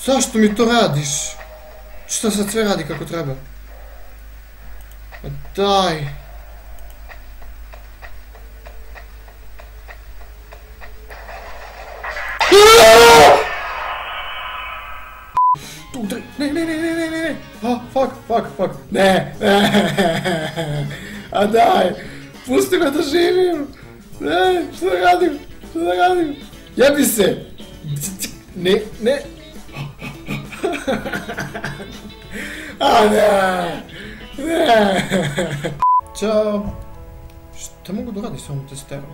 Zašto mi to radiš? Šta sad sve radi kako treba? Pa daj. Ne. Oh, fuck. Ne. A daj. Pusti me da živim. Ne, što da radim? Jebi se. Ne. A ne. Ćao. Šta mogu da radi s ovom testerom?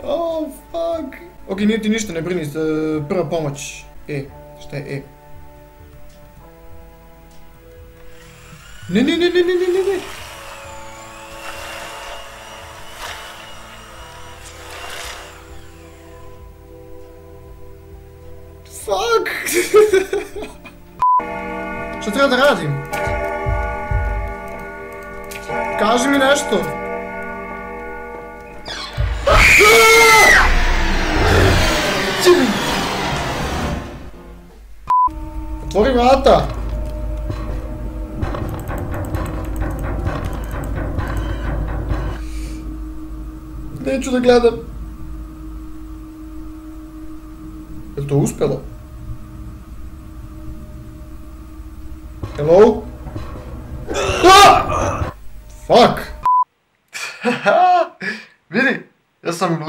Oh, fuck. Ok, nije ti ništa, ne brini, prva pomoć. Šta je E? Ne. Fuck! Šta treba da radim? Kaži mi nešto! Otvori vrata! Neću da gledam. Je li to uspjelo? Hello? Fuck! Vidi, ja sam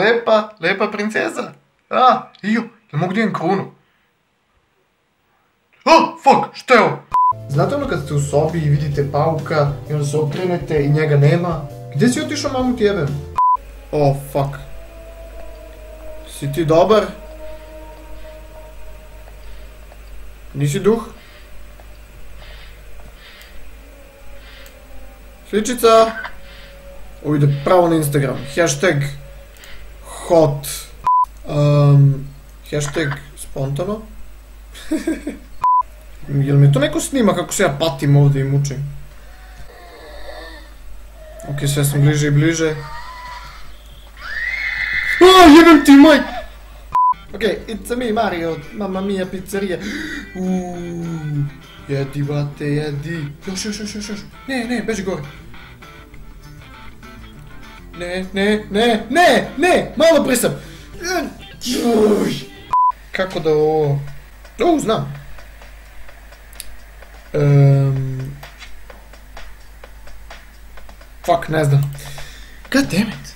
lepa princeza. Jel mogu da imam krunu? Fuck, šta je ovo? Znate ono kad ste u sobi i vidite pauka i onda se okrenete i njega nema? Gdje si otišao, mamu ti jebem? Oh, fuck. Si ti dobar? Nisi duh? Sličica! Ovo ide pravo na Instagram. Hashtag hot. Hashtag spontano. Jel mi to neko snima kako se ja patim ovdje i mučim? Ok, sve sam bliže i bliže. Jebem ti moj! Ok, it's me, Mario od Mamma Mia pizzeria. Jedi, brate, jedi. Još. Ne, beži gore. Ne, malo prisam. Kako da ovo... znam. Fuck, ne znam. God damn it.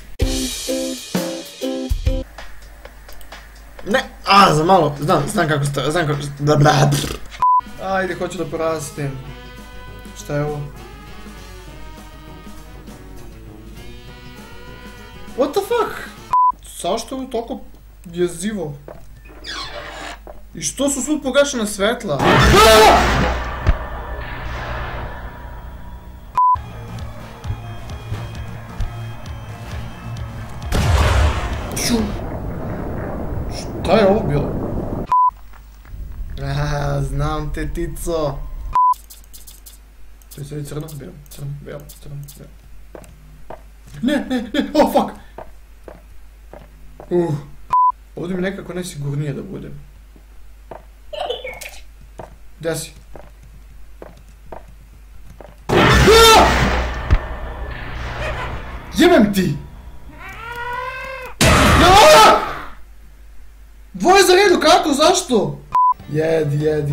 Ne, za malo, znam kako Ajde, hoću da porastim. Šta je ovo? What the fuck? Zašto je ovo toliko jezivo? I što su svud pogašena svetla? Šta je ovo bilo? Znam te, Tico. To je sve crno, bijelo. Ne, oh fuck! Ovdje mi nekako nesigurnije da budem. Gdje si? Jebem ti! Dvoje za redu, kako, zašto? Jedi.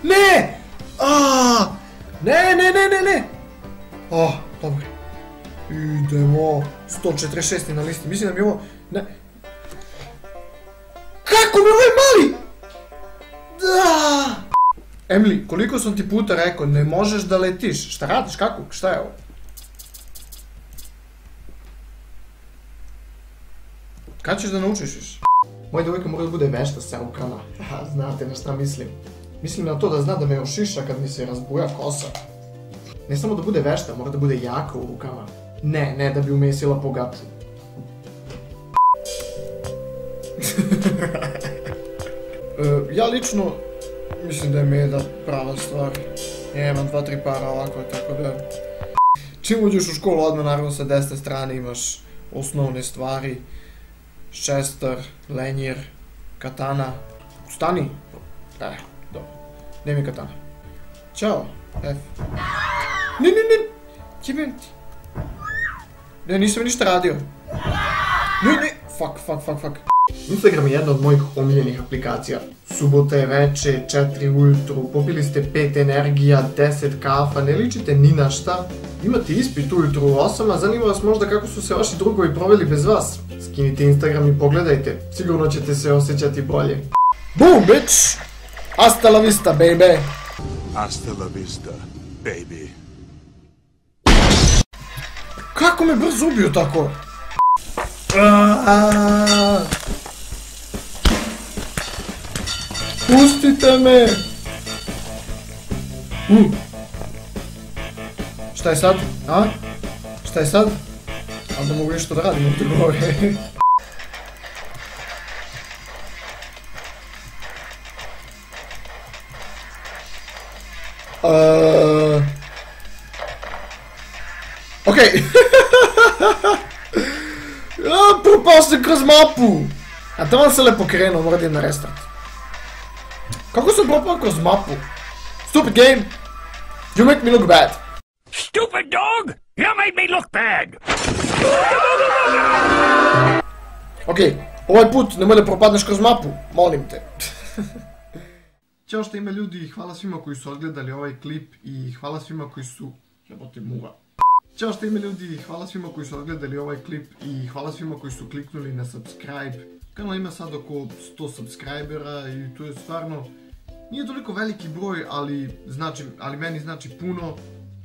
Ne! Ne! Oh, dobro. Idemo. 146 na listi, mislim da mi ovo... Ne. Kako mi ovo je mali? Da! Emily, koliko sam ti puta rekao, ne možeš da letiš. Šta radiš, kako? Šta je ovo? Kad ćeš da naučiš još? Moja devojka mora da bude vešta sa rukama. Znate na šta mislim. Mislim na to da zna da me ošiša kad mi se razbuja kosa. Ne samo da bude vešta, mora da bude jaka u rukama. Ne da bi umesila po gaču. Ja lično mislim da je meda prava stvar. Imam 2-3 para ovako, tako da... Čim uđeš u školu, odmah naravno sa desne strane imaš osnovne stvari. Šestar, lenjer, katana. Stani! Dobro. Gdje mi je katana? Ćao, F. Ne! Jebem ti. Ne, nisam ništa radio. Ne! Fuck. Instagram je jedna od mojih omiljenih aplikacija. Subota je veče, 4 ujutru, popili ste 5 energija, 10 kafa, ne ličite ni na šta. Imate ispit ujutru u 8, a zanima vas možda kako su se vaši drugovi proveli bez vas. Skinite Instagram i pogledajte, sigurno ćete se osjećati bolje. Boom, bitch! Hasta la vista, baby! Hasta la vista, baby. Kako me brzo ubio tako? Pustite me! Šta je sad? A? Šta je sad? Ali da mogu nešto da radim ovdje gore. Okej. Propao se kroz mapu! A tamo se lepo krenuo, mora da idem na restart. Kako sam propao kroz mapu? Stupid game! You make me look bad. Stupid dog! You made me look bad! Okej, ovaj put nemoj da propadneš kroz mapu, molim te. Ćao što ima ljudi, hvala svima koji su odgledali ovaj klip i hvala svima koji su... Jebote muva. Ćao što ima ljudi, hvala svima koji su odgledali ovaj klip i hvala svima koji su kliknuli na subscribe. Kanal ima sad oko 100 subscribera i to je stvarno... Nije toliko veliki broj, ali meni znači puno.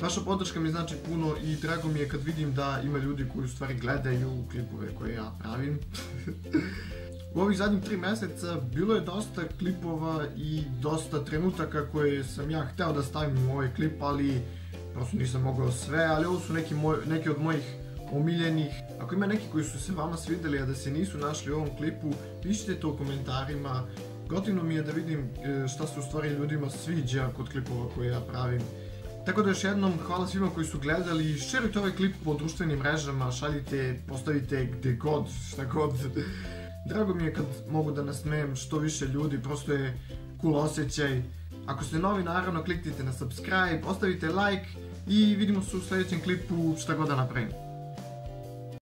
Vaša podrška mi znači puno i drago mi je kad vidim da ima ljudi koji u stvari gledaju klipove koje ja pravim. U ovih zadnjih 3 mjeseca bilo je dosta klipova i dosta trenutaka koje sam ja hteo da stavim u ovaj klip, ali prosto nisam mogao sve, ali ovo su neki od mojih omiljenih. Ako ima neki koji su se vama svidjeli, a da se nisu našli u ovom klipu, pišite to u komentarima. Gotivno mi je da vidim šta se u stvari ljudima sviđa kod klipova koje ja pravim. Tako da još jednom hvala svima koji su gledali, šerujte ovaj klip po društvenim mrežama, šaljite, postavite gdje god, šta god. Drago mi je kad mogu da nasmejem što više ljudi, prosto je cool osjećaj. Ako ste novi, naravno kliknite na subscribe, ostavite like i vidimo se u sljedećem klipu šta god da napravim.